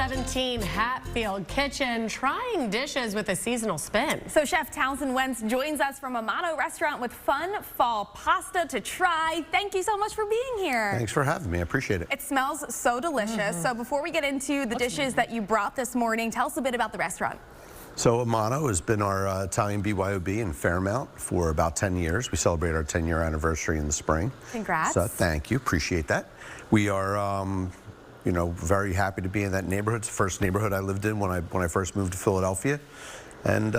PHL17 Hatfield Kitchen, trying dishes with a seasonal spin. So Chef Townsend Wentz joins us from a Mano restaurant with fun fall pasta to try. Thank you so much for being here. Thanks for having me. I appreciate it. It smells so delicious. So before we get into the dishes that you brought this morning, tell us a bit about the restaurant. So Mano has been our Italian BYOB in Fairmount for about 10 years. We celebrate our 10-year anniversary in the spring. Congrats. So thank you. Appreciate that. We are you know, very happy to be in that neighborhood. It's the first neighborhood I lived in when I first moved to Philadelphia. And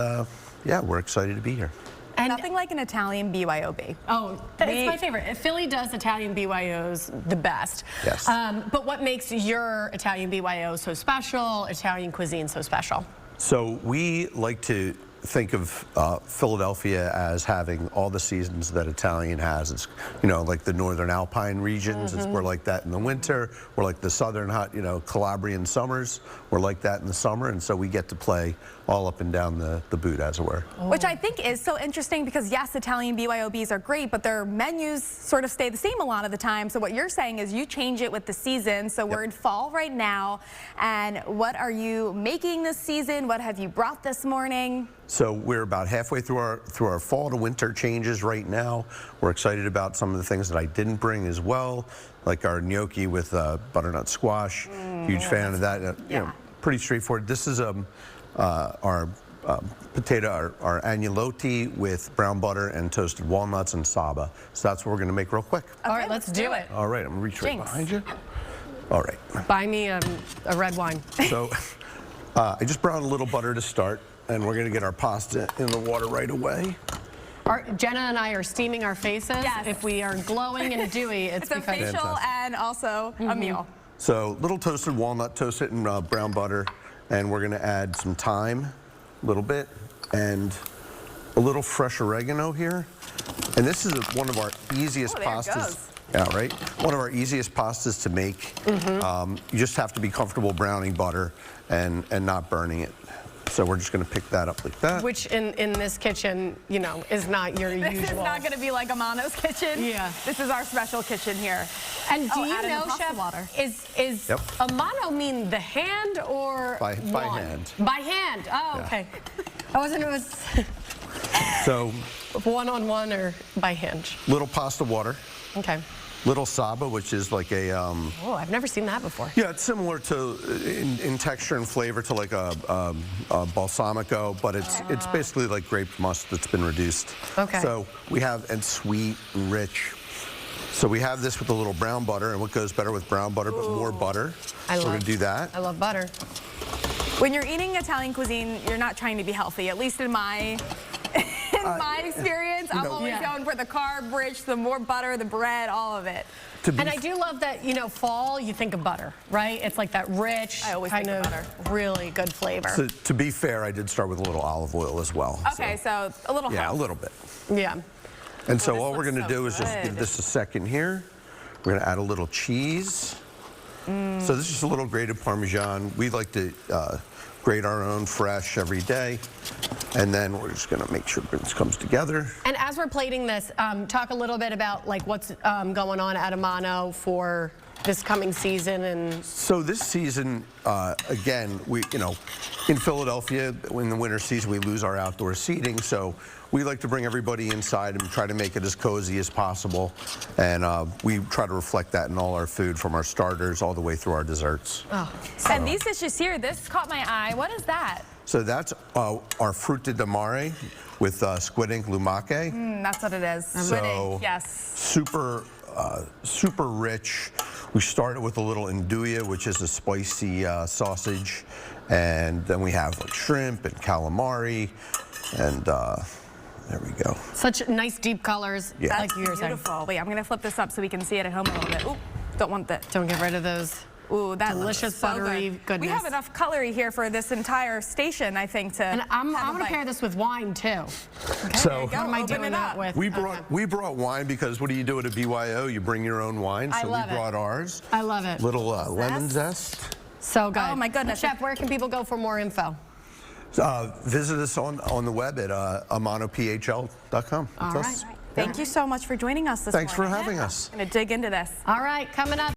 yeah, we're excited to be here. And nothing like an Italian BYOB. Oh, it's my favorite. Philly does Italian BYOs the best. Yes. But what makes your Italian BYO so special, Italian cuisine so special? So we like to think of Philadelphia as having all the seasons that Italian has. It's, you know, like the northern Alpine regions. We're like that in the winter. We're like the southern hot, you know, Calabrian summers. We're like that in the summer. And so we get to play all up and down the boot, as it were. Which I think is so interesting because, yes, Italian BYOBs are great, but their menus sort of stay the same a lot of the time. So what you're saying is you change it with the season. So we're in fall right now. And what are you making this season? What have you brought this morning? So we're about halfway through our fall to winter changes right now. We're excited about some of the things that I didn't bring as well, like our gnocchi with butternut squash. Huge fan of that. You know, pretty straightforward. This is our potato, our agnolotti with brown butter and toasted walnuts and saba. So that's what we're going to make real quick. All right, let's do it. All right, I'm going to reach right behind you. All right. Buy me a red wine. So I just brought a little butter to start. And we're going to get our pasta in the water right away. Jenna and I are steaming our faces. Yes. If we are glowing and dewy, it's a facial and also a meal. So little toasted walnut, toast it in brown butter. And we're going to add some thyme, a little bit, and a little fresh oregano here. And this is one of our easiest pastas. Yeah, right? One of our easiest pastas to make. You just have to be comfortable browning butter and not burning it. So we're just going to pick that up like that. Which in this kitchen, you know, is not your usual. This is not going to be like a Mano's kitchen. Yeah. This is our special kitchen here. And do you know, Chef, water. is a Mano mean the hand or by hand? By hand. Oh, yeah. Okay. I wasn't. It was. So. One-on-one or by hand? Little pasta water. Okay. Little saba, which is like a oh, I've never seen that before. Yeah, it's similar to in texture and flavor to like a balsamico, but it's basically like grape must that's been reduced. Okay. So we have, and sweet and rich. So we have this with a little brown butter, and what goes better with brown butter but more butter. We're gonna do that. I love butter. When you're eating Italian cuisine, you're not trying to be healthy, at least in my my experience. I'm always going for the carb rich, the more butter, the bread, all of it. And I do love that, you know, fall, you think of butter, right? It's like that rich, kind of really good flavor. So, to be fair, I did start with a little olive oil as well. Okay, so a little a little bit. Yeah. And so all we're going to do is just give this a second here. We're going to add a little cheese. So this is just a little grated Parmesan. We like to grate our own fresh every day. And then we're just going to make sure this comes together. And as we're plating this, talk a little bit about like what's going on at Mano for this coming season. And so this season, again, you know, in Philadelphia, in the winter season, we lose our outdoor seating. So we like to bring everybody inside and try to make it as cozy as possible. And we try to reflect that in all our food, from our starters all the way through our desserts. Oh. And these dishes here, this caught my eye. What is that? So that's our fruta di mare with squid ink lumache. That's what it is. Squid ink, yes. Super rich. We started with a little andouille, which is a spicy sausage, and then we have like shrimp and calamari, and there we go. Such nice deep colors. Yeah. Like you were saying. Beautiful. Wait, I'm going to flip this up so we can see it at home a little bit. Ooh, don't want that. Don't get rid of those. Ooh, that delicious buttery goodness. We have enough cutlery here for this entire station, I think, to. And I'm going to pair this with wine too. Okay, so what am I doing that with? We brought wine because what do you do at a BYO? You bring your own wine. So we brought ours. I love it. Little lemon zest. So good. Oh my goodness. Chef, where can people go for more info? Visit us on the web at manophl.com. All right. Thank you so much for joining us this morning. Thanks for having us. I'm going to dig into this. All right, coming up.